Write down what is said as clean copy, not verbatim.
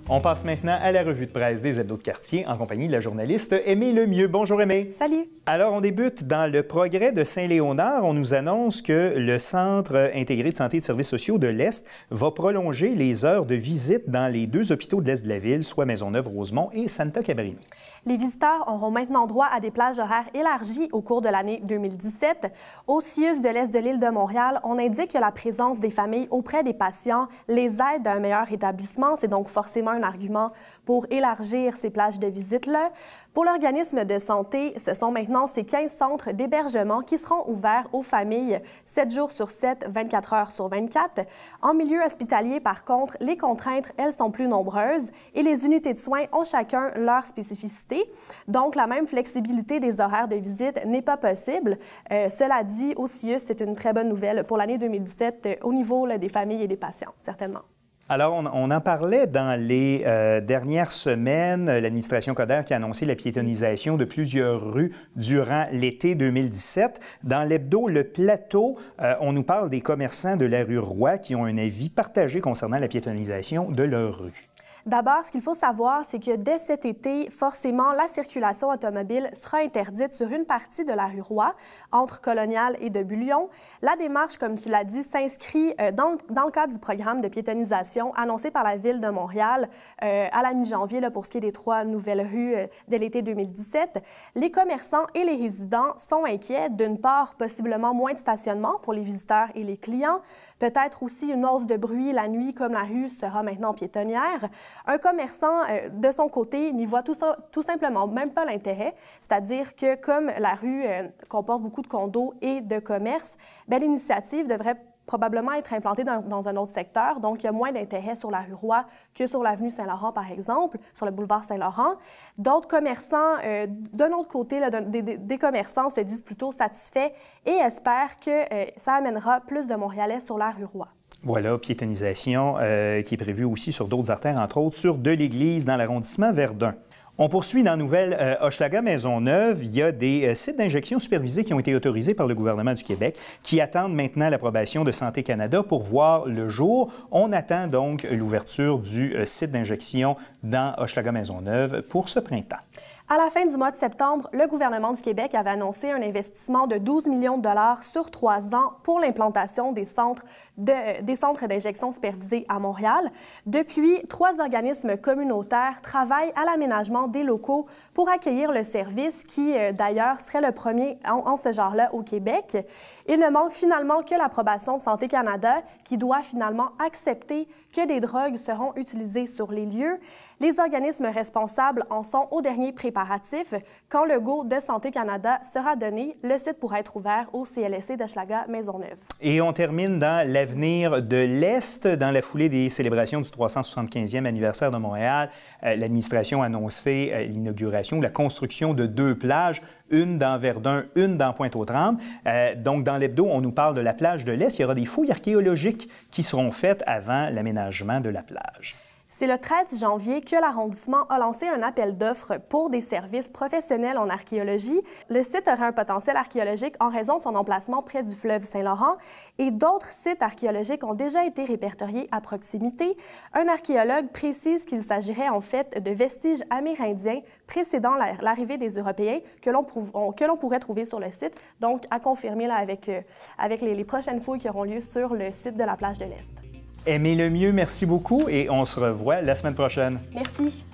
On passe maintenant à la revue de presse des hebdos de quartier en compagnie de la journaliste Aimée Lemieux. Bonjour Aimée. Salut. Alors, on débute dans le Progrès de Saint-Léonard. On nous annonce que le Centre intégré de santé et de services sociaux de l'Est va prolonger les heures de visite dans les deux hôpitaux de l'Est de la ville, soit Maisonneuve-Rosemont et Santa Cabrera. Les visiteurs auront maintenant droit à des plages horaires élargies au cours de l'année 2017. Au CIUS de l'Est de l'île de Montréal, on indique que la présence des familles auprès des patients les aide à un meilleur établissement. C'est donc forcément un argument pour élargir ces plages de visite-là. Pour l'organisme de santé, ce sont maintenant ces 15 centres d'hébergement qui seront ouverts aux familles 7 jours sur 7, 24 heures sur 24. En milieu hospitalier, par contre, les contraintes, elles, sont plus nombreuses et les unités de soins ont chacun leur spécificité. Donc, la même flexibilité des horaires de visite n'est pas possible. Cela dit, au CIUS, c'est une très bonne nouvelle pour l'année 2017 au niveau des familles et des patients, certainement. Alors, on en parlait dans les dernières semaines, l'administration Coderre qui a annoncé la piétonisation de plusieurs rues durant l'été 2017. Dans l'hebdo Le Plateau, on nous parle des commerçants de la rue Roy qui ont un avis partagé concernant la piétonisation de leur rue. D'abord, ce qu'il faut savoir, c'est que dès cet été, forcément, la circulation automobile sera interdite sur une partie de la rue Roy, entre Colonial et de Bullion. La démarche, comme tu l'as dit, s'inscrit dans le cadre du programme de piétonisation annoncé par la Ville de Montréal à la mi-janvier pour ce qui est des 3 nouvelles rues de l'été 2017. Les commerçants et les résidents sont inquiets, d'une part, possiblement moins de stationnement pour les visiteurs et les clients, peut-être aussi une hausse de bruit la nuit comme la rue sera maintenant piétonnière. Un commerçant, de son côté, n'y voit tout simplement même pas l'intérêt, c'est-à-dire que comme la rue comporte beaucoup de condos et de commerces, l'initiative devrait probablement être implantée dans un autre secteur, donc il y a moins d'intérêt sur la rue Roy que sur l'avenue Saint-Laurent, par exemple, sur le boulevard Saint-Laurent. D'autres commerçants, d'un autre côté, des commerçants se disent plutôt satisfaits et espèrent que ça amènera plus de Montréalais sur la rue Roy. Voilà, piétonisation qui est prévue aussi sur d'autres artères, entre autres sur de l'Église dans l'arrondissement Verdun. On poursuit dans la nouvelle Hochelaga Maisonneuve. Il y a des sites d'injection supervisés qui ont été autorisés par le gouvernement du Québec qui attendent maintenant l'approbation de Santé Canada pour voir le jour. On attend donc l'ouverture du site d'injection dans Hochelaga Maisonneuve pour ce printemps. À la fin du mois de septembre, le gouvernement du Québec avait annoncé un investissement de 12 millions de dollars sur 3 ans pour l'implantation des centres d'injection supervisés à Montréal. Depuis, 3 organismes communautaires travaillent à l'aménagement des locaux pour accueillir le service qui, d'ailleurs, serait le premier en ce genre-là au Québec. Il ne manque finalement que l'approbation de Santé Canada qui doit finalement accepter que des drogues seront utilisées sur les lieux. Les organismes responsables en sont au dernier préparatif. Quand le go de Santé Canada sera donné, le site pourra être ouvert au CLSC d'Hochelaga Maisonneuve. Et on termine dans l'avenir de l'Est. Dans la foulée des célébrations du 375e anniversaire de Montréal, l'administration a annoncé l'inauguration, la construction de 2 plages, une dans Verdun, une dans Pointe-aux-Trembles. Donc, dans l'hebdo, on nous parle de la plage de l'Est. Il y aura des fouilles archéologiques qui seront faites avant l'aménagement de la plage. C'est le 13 janvier que l'arrondissement a lancé un appel d'offres pour des services professionnels en archéologie. Le site aurait un potentiel archéologique en raison de son emplacement près du fleuve Saint-Laurent et d'autres sites archéologiques ont déjà été répertoriés à proximité. Un archéologue précise qu'il s'agirait en fait de vestiges amérindiens précédant l'arrivée des Européens que l'on pourrait trouver sur le site, donc à confirmer là, avec les prochaines fouilles qui auront lieu sur le site de la plage de l'Est. Aimée Lemieux, merci beaucoup et on se revoit la semaine prochaine. Merci.